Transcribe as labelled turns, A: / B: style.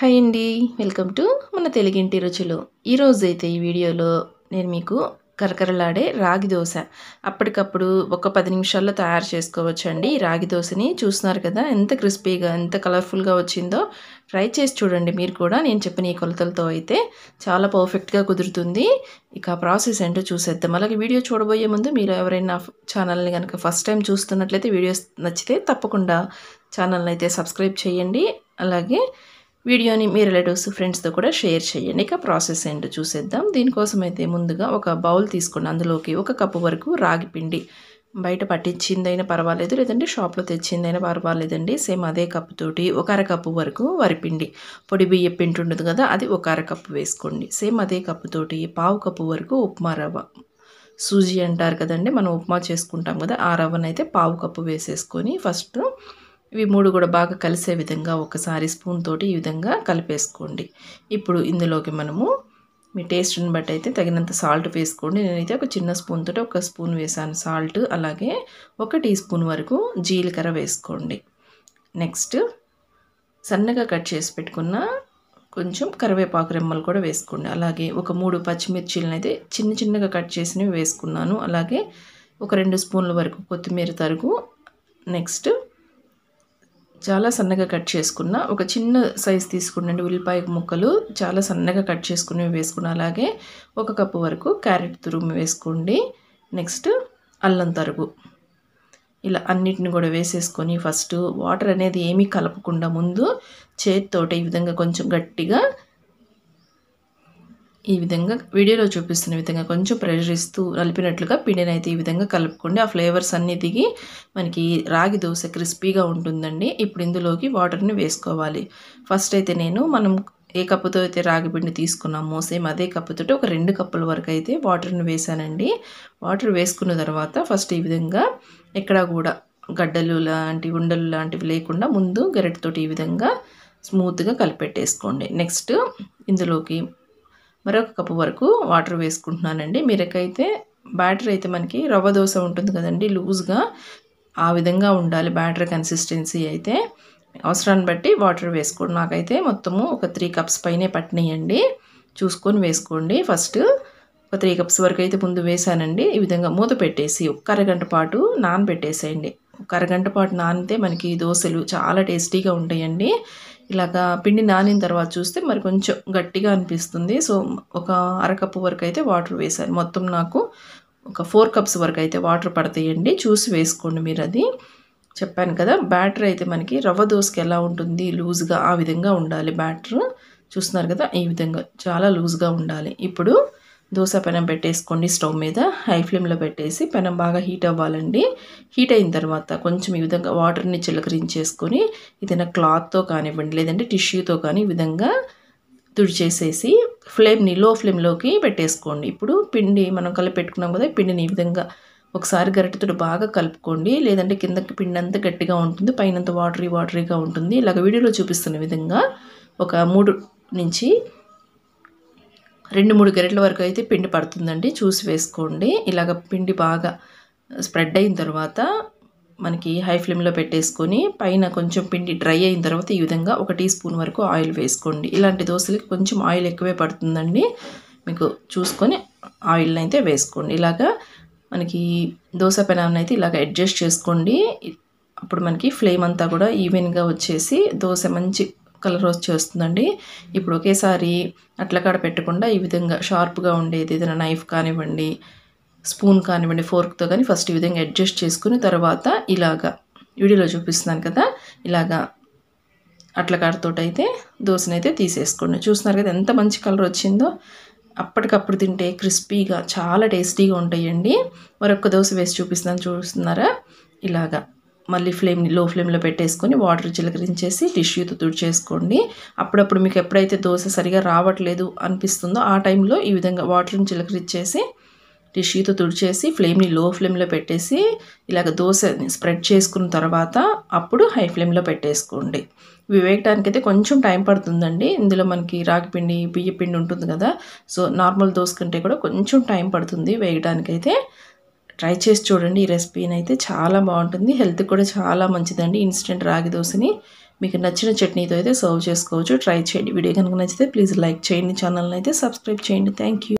A: Hi అండి. Welcome to మన తెలుగింటి రుచులు. ఈరోజైతే ఈ వీడియోలో నేను మీకు కరకరలాడే రాగి దోశ అప్పటికప్పుడు ఒక 10 నిమిషాల్లో తయారు చేసుకోవచ్చండి. ఈ రాగి దోశని చూస్తున్నారు కదా, ఎంత క్రిస్పీగా ఎంత కలర్ఫుల్గా వచ్చిందో. ట్రై చేసి చూడండి మీరు కూడా. నేను చెప్పిన ఈ కొలతలతో అయితే చాలా పర్ఫెక్ట్గా కుదురుతుంది. ఇక ప్రాసెస్ ఏంటో చూసేద్దాం. అలాగే వీడియో చూడబోయే ముందు మీరు ఎవరైనా ఛానల్ని కనుక ఫస్ట్ టైం చూస్తున్నట్లయితే, వీడియోస్ నచ్చితే తప్పకుండా ఛానల్ని అయితే సబ్స్క్రైబ్ చేయండి. అలాగే వీడియోని మీ రిలేటివ్స్ ఫ్రెండ్స్తో కూడా షేర్ చేయండి. ఇక ప్రాసెస్ ఏంటో చూసేద్దాం. దీనికోసం అయితే ముందుగా ఒక బౌల్ తీసుకోండి. అందులోకి 1 కప్పు వరకు రాగి పిండి, బయట పట్టించిందైనా పర్వాలేదు, లేదంటే షాప్లో తెచ్చిందైనా పర్వాలేదండి. సేమ్ అదే కప్పుతోటి 1 అరకప్పు వరకు వరిపిండి, పొడి బియ్య పిండి ఉంటుంది కదా, అది 1 అరకప్పు వేసుకోండి. సేమ్ అదే కప్పుతోటి 1/2 కప్పు వరకు ఉప్మా రవ్వ, సూజీ అంటారు కదండి, మనం ఉప్మా చేసుకుంటాం కదా, ఆ రవ్వనైతే 1/2 కప్పు వేసేసుకొని ఫస్ట్ ఇవి 3 కూడా బాగా కలిసే విధంగా ఒకసారి స్పూన్ తోటి ఈ విధంగా కలిపేసుకోండి. ఇప్పుడు ఇందులోకి మనము మీ టేస్ట్ని బట్టి అయితే తగినంత సాల్ట్ వేసుకోండి. నేనైతే ఒక చిన్న స్పూన్ తోటి 1 స్పూన్ వేసాను సాల్ట్. అలాగే 1 టీ స్పూన్ వరకు జీలకర్ర వేసుకోండి. నెక్స్ట్ సన్నగా కట్ చేసి పెట్టుకున్న కొంచెం కరివేపాకు రెమ్మలు కూడా వేసుకోండి. అలాగే ఒక 3 పచ్చిమిర్చీలను అయితే చిన్నగా కట్ చేసినవి వేసుకున్నాను. అలాగే ఒక 2 స్పూన్ల వరకు కొత్తిమీర తరుగు, నెక్స్ట్ చాలా సన్నగా కట్ చేసుకున్న ఒక చిన్న సైజ్ తీసుకునండి ఉల్లిపాయ ముక్కలు చాలా సన్నగా కట్ చేసుకుని వేసుకున్న. అలాగే 1 కప్పు వరకు క్యారెట్ తురుము వేసుకోండి. నెక్స్ట్ అల్లం తరుగు. ఇలా అన్నిటిని కూడా వేసేసుకొని ఫస్ట్ వాటర్ అనేది ఏమీ కలపకుండా ముందు చేతితోటి ఈ విధంగా కొంచెం గట్టిగా, ఈ విధంగా వీడియోలో చూపిస్తున్న విధంగా కొంచెం ప్రెషర్ ఇస్తూ నలిపినట్లుగా పిండిని అయితే ఈ విధంగా కలుపుకోండి. ఆ ఫ్లేవర్స్ అన్నీ దిగి మనకి రాగి దోశ క్రిస్పీగా ఉంటుందండి. ఇప్పుడు ఇందులోకి వాటర్ని వేసుకోవాలి. ఫస్ట్ అయితే మనం ఏ కప్పుతో అయితే రాగి పిండి తీసుకున్నామో సేమ్ అదే కప్పుతో ఒక 2 కప్పుల వరకు అయితే వాటర్ని వేసానండి. వాటర్ వేసుకున్న తర్వాత ఫస్ట్ ఈ విధంగా ఎక్కడా కూడా గడ్డలు లాంటివి ఉండలు లాంటివి లేకుండా ముందు గరిటెతోటి ఈ విధంగా స్మూత్గా కలిపెట్టేసుకోండి. నెక్స్ట్ ఇందులోకి మరొక కప్పు వరకు వాటర్ వేసుకుంటున్నానండి. మీరకైతే బ్యాటర్ అయితే మనకి రవ్వ దోశ ఉంటుంది కదండి, లూజ్గా ఆ విధంగా ఉండాలి బ్యాటర్ కన్సిస్టెన్సీ అయితే. అవసరాన్ని బట్టి వాటర్ వేసుకోండి. నాకైతే మొత్తము ఒక 3 కప్స్ పైనే పట్టినాయండి, చూసుకొని వేసుకోండి. ఫస్ట్ ఒక 3 కప్స్ వరకు అయితే ముందు వేసానండి. ఈ విధంగా మూత పెట్టేసి 1 అరగంట పాటు నానబెట్టేసేయండి. 1 అరగంట పాటు నానితే మనకి దోశలు చాలా టేస్టీగా ఉంటాయండి. ఇలాగా పిండి నానిన తర్వాత చూస్తే మరి కొంచెం గట్టిగా అనిపిస్తుంది. సో ఒక అరకప్పు వరకు అయితే వాటర్ వేసాను. మొత్తం నాకు ఒక 4 కప్స్ వరకు అయితే వాటర్ పడతాయండి, చూసి వేసుకోండి మీరు. అది చెప్పాను కదా, బ్యాటర్ అయితే మనకి రవ్వ దోశకి ఎలా ఉంటుంది లూజ్గా, ఆ విధంగా ఉండాలి బ్యాటర్. చూస్తున్నారు కదా, ఈ విధంగా చాలా లూజ్గా ఉండాలి. ఇప్పుడు దోశ పెనం పెట్టేసుకోండి. స్టవ్ మీద హై ఫ్లేమ్లో పెట్టేసి పెనం బాగా హీట్ అవ్వాలండి. హీట్ అయిన తర్వాత కొంచెం ఈ విధంగా వాటర్ని చిలకరించేసుకొని ఏదైనా క్లాత్తో కానివ్వండి, లేదంటే టిష్యూతో కానీ ఈ విధంగా తుడిచేసేసి ఫ్లేమ్ని లో ఫ్లేమ్లోకి పెట్టేసుకోండి. ఇప్పుడు పిండి మనం కలిపి పెట్టుకున్నాం కదా, పిండిని ఈ విధంగా ఒకసారి గరిటెతో బాగా కలుపుకోండి, లేదంటే కిందకి పిండి అంతా గట్టిగా ఉంటుంది, పైనంత వాటరీగా ఉంటుంది. ఇలాగ వీడియోలో చూపిస్తున్న విధంగా ఒక 3 నుంచి 2-3 గరిటెల వరకు అయితే పిండి పడుతుందండి, చూసి వేసుకోండి. ఇలాగ పిండి బాగా స్ప్రెడ్ అయిన తర్వాత మనకి హై ఫ్లేమ్లో పెట్టేసుకొని పైన కొంచెం పిండి డ్రై అయిన తర్వాత ఈ విధంగా 1 టీ స్పూన్ వరకు ఆయిల్ వేసుకోండి. ఇలాంటి దోశలకి కొంచెం ఆయిల్ ఎక్కువే పడుతుందండి, మీకు చూసుకొని ఆయిల్ని అయితే వేసుకోండి. ఇలాగా మనకి దోశ పెనాన్ని అయితే ఇలాగ అడ్జస్ట్ చేసుకోండి. అప్పుడు మనకి ఫ్లేమ్ అంతా కూడా ఈవెన్గా వచ్చేసి దోశ మంచి కలర్ వచ్చేస్తుందండి. ఇప్పుడు ఒకేసారి అట్లకాడ పెట్టకుండా ఈ విధంగా షార్ప్గా ఉండేది ఏదైనా నైఫ్ కానివ్వండి, స్పూన్ కానివ్వండి, ఫోర్క్తో కానీ ఫస్ట్ ఈ విధంగా అడ్జస్ట్ చేసుకుని తర్వాత ఇలాగా వీడియోలో చూపిస్తున్నాను కదా, ఇలాగా అట్లకాడతో అయితే దోశనైతే తీసేసుకోండి. చూస్తున్నారు కదా ఎంత మంచి కలర్ వచ్చిందో. అప్పటికప్పుడు తింటే క్రిస్పీగా చాలా టేస్టీగా ఉంటాయండి. మరొక దోశ వేసి చూస్తున్నారా, ఇలాగా మళ్ళీ ఫ్లేమ్ని లో ఫ్లేమ్లో పెట్టేసుకొని వాటర్ చిలకరించేసి టిష్యూతో తుడిచేసుకోండి. అప్పుడప్పుడు మీకు ఎప్పుడైతే దోశ సరిగా రావట్లేదు అనిపిస్తుందో ఆ టైంలో ఈ విధంగా వాటర్ని చిలకరించేసి టిష్యూతో తుడిచేసి ఫ్లేమ్ని లో ఫ్లేమ్లో పెట్టేసి ఇలాగ దోశని స్ప్రెడ్ చేసుకున్న తర్వాత అప్పుడు హై ఫ్లేమ్లో పెట్టేసుకోండి. ఇవి వేయటానికైతే కొంచెం టైం పడుతుందండి. ఇందులో మనకి రాగిపిండి బియ్య పిండి ఉంటుంది కదా, సో నార్మల్ దోశ కంటే కూడా కొంచెం టైం పడుతుంది వేయడానికైతే. ట్రై చేసి చూడండి ఈ రెసిపీని అయితే, చాలా బాగుంటుంది, హెల్త్కి కూడా చాలా మంచిదండి. ఇన్స్టెంట్ రాగి దోశని మీకు నచ్చిన చట్నీతో అయితే సర్వ్ చేసుకోవచ్చు. ట్రై చేయండి. వీడియో కనుక నచ్చితే ప్లీజ్ లైక్ చేయండి. ఛానల్ని అయితే సబ్స్క్రైబ్ చేయండి. Thank you.